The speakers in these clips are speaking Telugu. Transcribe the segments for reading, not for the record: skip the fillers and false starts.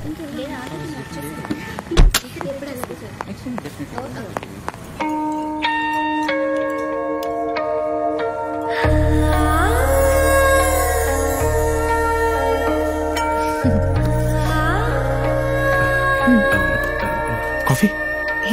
కాఫీ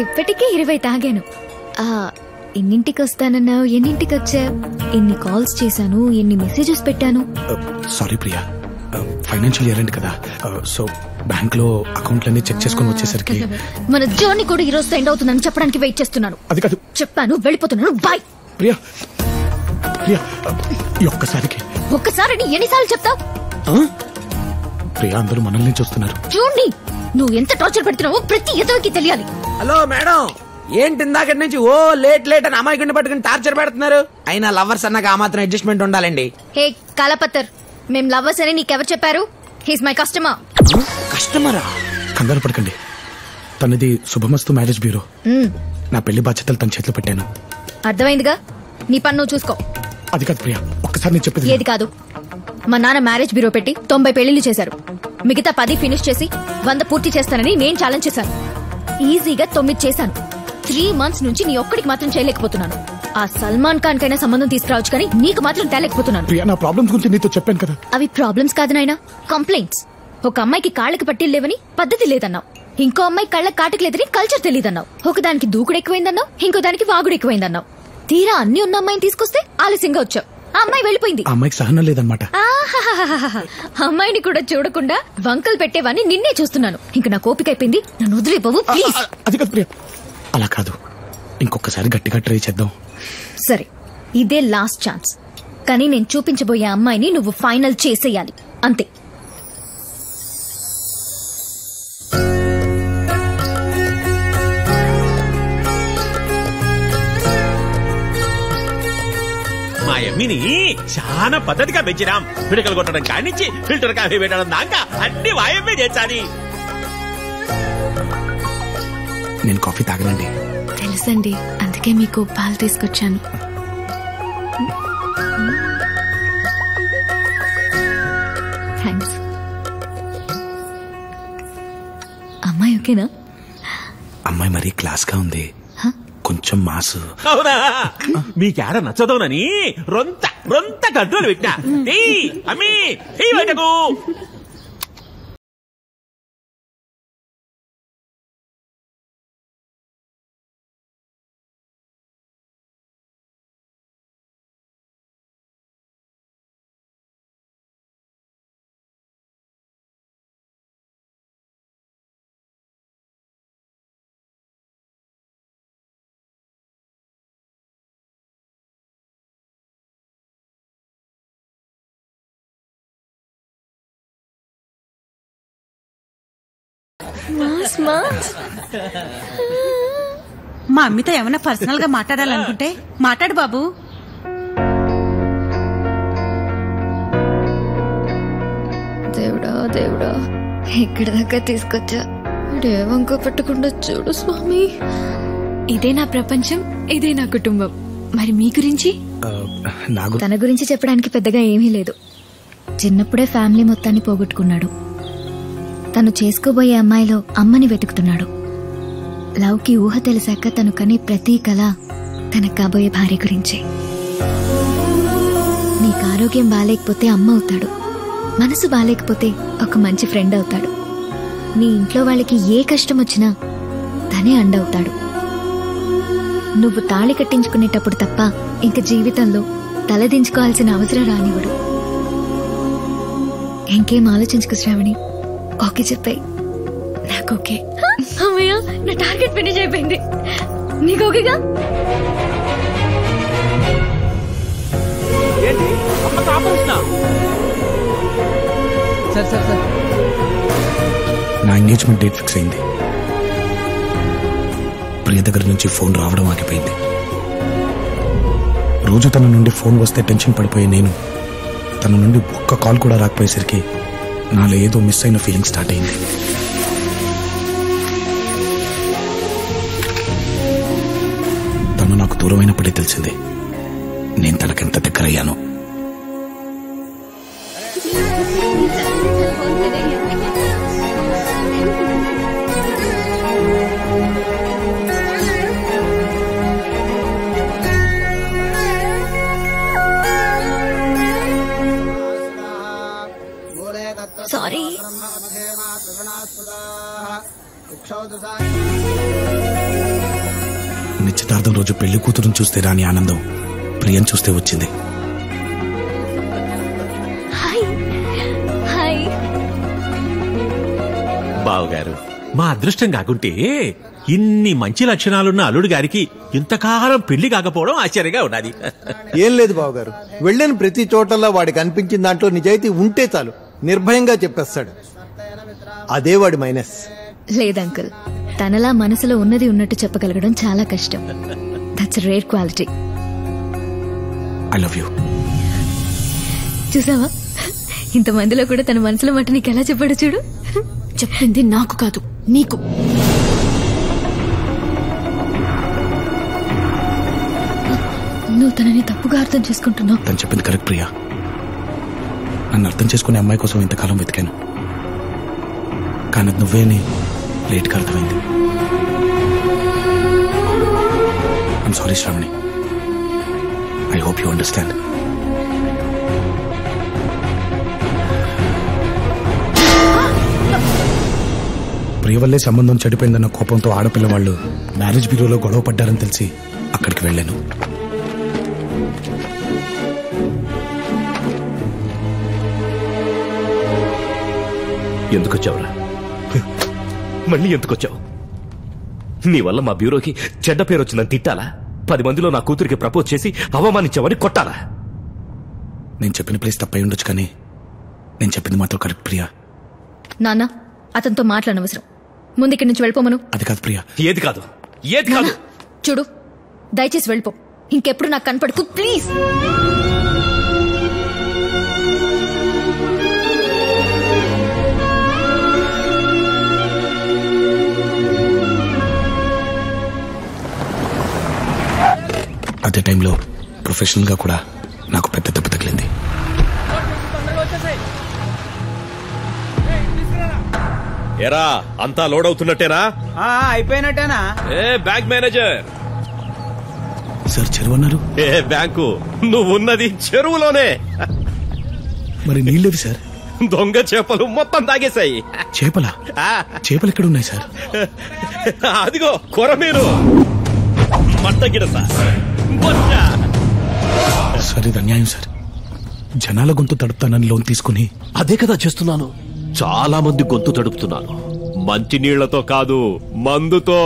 ఇప్పటికే 20 తాగాను. ఎన్నింటికి వస్తానన్నావు, ఎన్నింటికి వచ్చా, ఎన్ని కాల్స్ చేశాను, ఎన్ని మెసేజెస్ పెట్టాను. Sorry Priya, financial year end కదా, సో బ్యాంక్ లో అకౌంట్లన్నీ చెక్ చేసుకుని వచ్చేసరికి మన జర్నీ కూడా ఈ రోజు ఎండ్ అవుతుందని చెప్పడానికి వెయిట్ చేస్తున్నాను. అది కాదు, చెప్పాను వెళ్ళిపోతున్నాను, బాయ్. ప్రియా ప్రియా ఈ ఒక్కసారికి ఎన్నిసార్లు చెప్తావు? ప్రియా అందరూ మనల్ని చూస్తున్నారు. చూడండి, నువ్వు ఎంత టార్చర్ పెడుతున్నావో ప్రతి ఎదవకి తెలియాలి. హలో మేడం, ఏంటి ఇందాక నుంచి ఓ లేట్ లేట్ అని అమ్మాయి పట్టుకుని టార్చర్ పెడుతున్నారు? అయినా లవర్స్ అన్నాక ఆ మాత్రం అడ్జస్ట్మెంట్ ఉండాలండి. హే కలపత్తర్, మేం లవర్స్ అని నీకెవరు చెప్పారు? He's my customer. కస్టమరా? కంగారు పడకండి, తనది శుభమస్తు మ్యారేజ్ బ్యూరో. నా పెళ్లి బాధ్యతలు తన చేతిలో పెట్టాను. అర్థమైందిగా, నీ పన్ను నువ్వు చూసుకో. అది కాదు ప్రియా, ఒక్కసారి నేను చెప్పేది. ఏది కాదు? మా నాన్న మ్యారేజ్ బ్యూరో పెట్టి 90 పెళ్లిళ్లు చేశారు. మిగతా 10 ఫినిష్ చేసి 100 పూర్తి చేస్తానని నేను ఛాలెంజ్ చేశాను. ఈజీగా 9 చేశాను. 3 మంత్స్ నుంచి నీ ఒక్కడికి మాత్రం చేయలేకపోతున్నాను. ఆ సల్మాన్ ఖాన్ కైనా సంబంధం తీసుకురావచ్చు, కానీ నీకు మాత్రం తేలేకపోతున్నాను. ప్రియా, నా ప్రాబ్లమ్స్ గురించి నీతో చెప్పాను కదా. అవి ప్రాబ్లమ్స్ కాదు నాయనా, కంప్లైంట్స్. ఒక అమ్మాయికి కాళ్ళకి పట్టీలు లేవని పద్ధతి లేదన్నావు, ఇంకో అమ్మాయి కళ్ళకి కాటికి లేదని కల్చర్ తెలియదన్నావు, ఒకదానికి దూకుడు ఎక్కువైందన్నావు, ఇంకో దానికి వాగుడు ఎక్కువైందన్నావు. తీరా అన్ని ఉన్న అమ్మాయిని తీసుకొస్తే ఆలస్యంగా వచ్చావు. ఆ అమ్మాయి వెళ్ళిపోయింది. అమ్మాయికి సహనం లేదన్నమాట. అమ్మాయిని కూడా చూడకుండా వంకలు పెట్టేవాన్ని నిన్నే చూస్తున్నాను. ఇంక నా కోపిక అయిపోయింది, నన్ను వదిలేపోవు ప్లీజ్. అది కాదు ప్రియా, అలా కాదు, ఇంకొకసారి గట్టిగా ట్రై చేద్దాం. సరే, ఇదే లాస్ట్ ఛాన్స్, కానీ నేను చూపించబోయే అమ్మాయిని నువ్వు ఫైనల్ చేసేయాలి, అంతే. మా అమ్మిని చాలా పద్ధతిగా పెంచినాం. పిడకలు కొట్టడం కానిచ్చి ఫిల్టర్ కాఫీ పెట్టడం దాకా అన్ని వాయమ్మే చేర్చాలి. నేను కాఫీ తాగనండి. తెలుసండి, అందుకే మీకు పాలు తీసుకొచ్చాను. థ్యాంక్స్. అమ్మాయి ఓకేనా? అమ్మాయి మరీ క్లాస్ గా ఉంది, కొంచెం మాసు. అవునా? మీకేడ నచ్చదోనని రొంత రొంత కంట్రోల్ పెట్టినా. అమ్మి బయటకు. మా అమ్మితో ఏమైనా పర్సనల్ గా మాట్లాడాలనుకుంటే మాట్లాడు బాబు. దేవుడా దేవుడా, ఇక్కడి దాకా తీసుకొచ్చా, వంక పెట్టకుండా చూడు స్వామి. ఇదే నా ప్రపంచం, ఇదే నా కుటుంబం. మరి మీ గురించి? తన గురించి చెప్పడానికి పెద్దగా ఏమీ లేదు. చిన్నప్పుడే ఫ్యామిలీ మొత్తాన్ని పోగొట్టుకున్నాడు. తను చేసుకోబోయే అమ్మాయిలో అమ్మని వెతుకుతున్నాడు. లవ్ కి ఊహ తెలిసాక తను కనే ప్రతి కళ తన కాబోయే భార్య గురించే. నీకు ఆరోగ్యం బాలేకపోతే అమ్మ అవుతాడు, మనసు బాలేకపోతే ఒక మంచి ఫ్రెండ్ అవుతాడు. నీ ఇంట్లో వాళ్ళకి ఏ కష్టం వచ్చినా తనే అండవుతాడు. నువ్వు తాళి కట్టించుకునేటప్పుడు తప్ప ఇంక జీవితంలో తలదించుకోవాల్సిన అవసరం రానివ్వడు. ఇంకేం ఆలోచించుకు శ్రావణి, ఓకే చెప్పాయి. నాకు ఓకే. అమ్మయ్య, నా టార్గెట్ ఫినిష్ అయిపోయింది. నీకు ఓకేగా? నా ఎంగేజ్మెంట్ డేట్ ఫిక్స్ అయింది. ప్రియ దగ్గర నుంచి ఫోన్ రావడం ఆగిపోయింది. రోజు తన నుండి ఫోన్ వస్తే టెన్షన్ పడిపోయే నేను, తన నుండి ఒక్క కాల్ కూడా రాకపోయేసరికి నాలో ఏదో మిస్ అయిన ఫీలింగ్ స్టార్ట్ అయింది. తను నాకు దూరమైనప్పుడే తెలిసింది నేను తనకెంత దగ్గర అయ్యాను. సారీ. నిశ్చితార్థం రోజు పెళ్లి కూతురుని చూస్తే రాని ఆనందం ప్రియం చూస్తే వచ్చింది. Hi hi. బావగారు, మా అదృష్టం కాకుంటే ఇన్ని మంచి లక్షణాలున్న అల్లుడు గారికి ఇంతకాలం పెళ్లి కాకపోవడం ఆశ్చర్యంగా ఉన్నది. ఏం లేదు బావగారు, వెళ్ళిన ప్రతి చోటల్లా వాడికి అనిపించిన దాంట్లో నిజాయితీ ఉంటే చాలు, నిర్భయంగా చెప్పేస్తాడు. అదే వాడి మైనస్. లేదంకుల్, తనలా మనసులో ఉన్నది ఉన్నట్టు చెప్పగలగడం చాలా కష్టం. That's rare quality. I love you. చూసావా, ఇంతమందిలో కూడా తన మనసులో మాట నీకు ఎలా చెప్పాడు చూడు. చెప్పింది నాకు కాదు, నీకు. నువ్వు తనని తప్పుగా అర్థం చేసుకుంటున్నావు. తను చెప్పింది కరెక్ట్ ప్రియా. నన్ను అర్థం చేసుకునే అమ్మాయి కోసం ఇంతకాలం వెతికాను, కానీ నువ్వే అని లేట్గా అర్థమైంది. I'm sorry Shravani. I hope you understand. Priya వల్లే సంబంధం చెడిపోయిందన్న కోపంతో ఆడపిల్ల వాళ్ళు మ్యారేజ్ బ్యూరోలో గొడవ పడ్డారని తెలిసి అక్కడికి వెళ్ళాను. ఎందుకొచ్చావురా? మళ్ళీ ఎందుకొచ్చావు? నీ వల్ల మా బ్యూరోకి చెడ్డ పేరు వచ్చిందని తిట్టాలా? 10 మందిలో నా కూతురికి ప్రపోజ్ చేసి అవమానించావని కొట్టాలా? నేను చెప్పిన ప్లేస్ తప్పై ఉండొచ్చు, కానీ నేను చెప్పింది మాత్రం కరెక్ట్ ప్రియా. నాన్న, అతనితో మాట్లాడనవసరం. ముందు ఇక్కడి నుంచి వెళ్ళిపోమను. అది కాదు ప్రియా. ఏది కాదు, ఏది కాదు? చూడు, దయచేసి వెళ్ళిపో. ఇంకెప్పుడు నాకు కనపడకు ప్లీజ్. అదే టైంలో ప్రొఫెషనల్ గా కూడా నాకు పెద్ద దెబ్బ తగిలింది. ఎరా, అంతా లోడ్ అవుతున్నట్టేనా? అయిపోయినట్టేనా? ఏ బ్యాంక్ మేనేజర్. సార్ చెరువు అన్నారు? ఏ బ్యాంకు, నువ్వున్నది చెరువులోనే. మరి నీళ్ళేవి సార్? దొంగ చేపలు మొత్తం తాగేశాయి. చేపలా? చేపలు ఎక్కడ ఉన్నాయి సార్? అదిగో కొరమీను, మట్టగిడస, బొచ్చ. సార్ ఇది అన్యాయం సార్. జనాల గొంతు తడుపుతానని లోన్ తీసుకుని అదే కదా చేస్తున్నాను. చాలా మంది గొంతు తడుపుతున్నాను. మంచినీళ్లతో కాదు, మందుతో.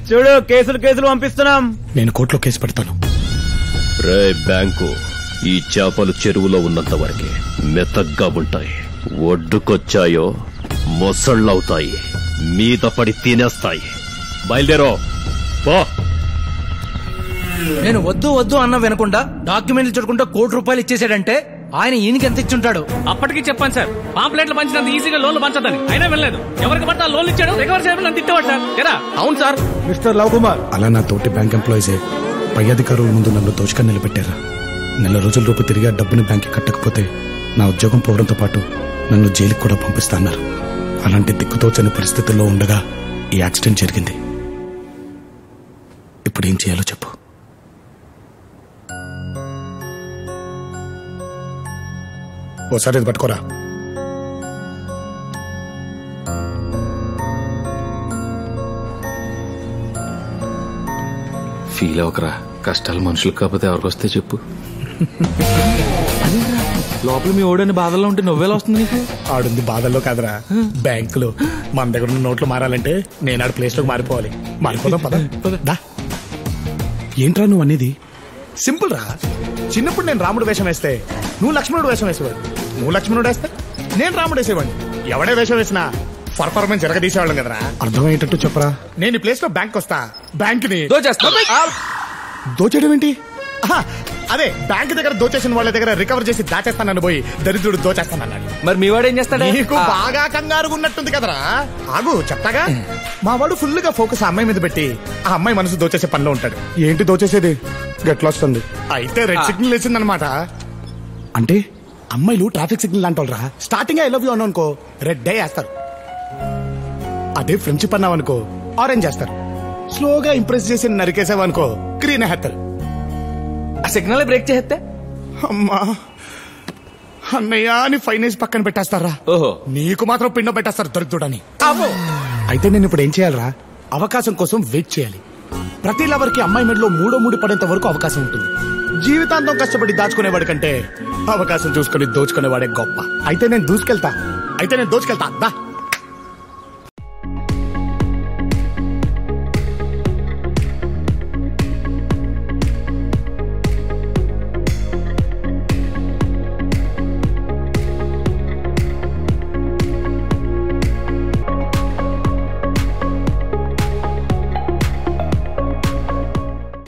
చూడు, కేసులు పంపిస్తున్నాం. నేను కోర్టులో కేసు పెడతాను. రే బ్యాంకు, ఈ చేపలు చెరువులో ఉన్నంత వరకే మెత్తగ్గా ఉంటాయి. ఒడ్డుకొచ్చాయో మొసళ్ళవుతాయి, మీద పడి తినేస్తాయి. బయలుదేరో పో. నేను వద్దు అన్న వినకుండా డాక్యుమెంట్లు చూడకుండా ₹1 కోటి ఇచ్చేసాడంటే ఆయన ఈయనకి ఎంత ఇచ్చుంటాడు? అప్పటికి చెప్పాను సార్, పాంప్లెట్లు పంచినంత ఈజీగా లోన్లు పంచదని. అయినా వెళ్ళలేదు. ఎవరికి పట్ట లోన్లు ఇచ్చాడు, రికవర్ చేయమని నన్ను తిట్టేవాడు సార్. ఎరా? అవును సార్. మిస్టర్ లవ్ కుమార్, అలా నా తోటి బ్యాంక్ ఎంప్లాయీసే పై అధికారుల ముందు నన్ను దోచుకొని నిలబెట్టారా. నెల రోజుల లోపు తిరిగి ఆ డబ్బుని బ్యాంక్కి కట్టకపోతే నా ఉద్యోగం పోవడంతో పాటు నన్ను జైలుకి కూడా పంపిస్తాన్నారు. అలాంటి దిక్కుతోచని పరిస్థితుల్లో ఉండగా ఈ యాక్సిడెంట్ జరిగింది. ఇప్పుడు ఏం చేయాలో చెప్పు. ఓసారి ఇది పట్టుకోరా. ఫీల్ అవ్వకరా, కష్టాలు మనుషులకు కాకపోతే ఎవరికి వస్తే చెప్పు. లోపల మీ ఓడని బాధల్లో ఉంటే నువ్వేలా వస్తుంది నీకు? ఆడుంది బాధల్లో కాదురా, బ్యాంకులో. మన దగ్గర ఉన్న నోట్లు మారాలంటే నేను ఆడ ప్లేస్ లోకి మారిపోవాలి. మారిపోదాం పద. ఏంట్రా నువ్వు అనేది? సింపుల్ రా. చిన్నప్పుడు నేను రాముడు వేషం వేస్తే నువ్వు లక్ష్మణుడు వేషం వేసేవాడు, నువ్వు లక్ష్మణుడు వేస్తే నేను రాముడు వేసేవాడిని. ఎవడే వేషం వేసినా పర్ఫార్మెన్స్ జరగదీసేవాళ్ళం కదరా. అర్థమయ్యేటట్టు చెప్పరా. నేను ఈ ప్లేస్ లో బ్యాంక్ వస్తా, బ్యాంక్ ని దోచేయడం ఏంటి? అదే బ్యాంక్ దగ్గర దోచేసిన వాళ్ళ దగ్గర రికవర్ చేసి దాచేస్తానని పోయి దరిద్రుడు దోచేస్తానన్నాడు. మరి మీ వాడు ఏం చేస్తాడు? నీకు బాగా కంగారుగా ఉన్నట్టుంది కదరా. ఆగు చెప్తాగా. మా వాడు ఫుల్ గా ఫోకస్ ఆ అమ్మాయి మీద పెట్టి ఆ అమ్మాయి మనసు దోచేసే పనిలో ఉంటాడు. ఏంటి దోచేసేది? గట్లొస్తుంది. అయితే రెడ్ సిగ్నల్ వేసిందనమాట. అంటే అమ్మాయిలు ట్రాఫిక్ సిగ్నల్ అంటారా. స్టార్టింగ్ ఐ లవ్ యూ అనుకో రెడ్ డే వేస్తారు. అదే ఫ్రెండ్షిప్ అన్నావనుకో ఆరెంజ్ చేస్తారు. స్లోగా ఇంప్రెస్ చేసి నరికేసావనుకో గ్రీన్ వేస్తారు. ఆ సిగ్నల్ బ్రేక్ చేస్తే అమ్మా అన్నయ్య అని ఫైనేజ్ పక్కన పెట్టేస్తారా? ఓహో, నీకు మాత్రం పిండం పెట్టేస్తారు దొరుకుతుడని. అయితే నేను ఇప్పుడు ఏం చేయాలరా? అవకాశం కోసం వెయిట్ చేయాలి. ప్రతి లవర్ కి అమ్మాయి మెడలో మూడో ముడి పడేంత వరకు అవకాశం ఉంటుంది. జీవితాంతం కష్టపడి దాచుకునేవాడి కంటే అవకాశం చూసుకుని దోచుకునేవాడే గొప్ప. అయితే నేను దోచుకెళ్తా. దా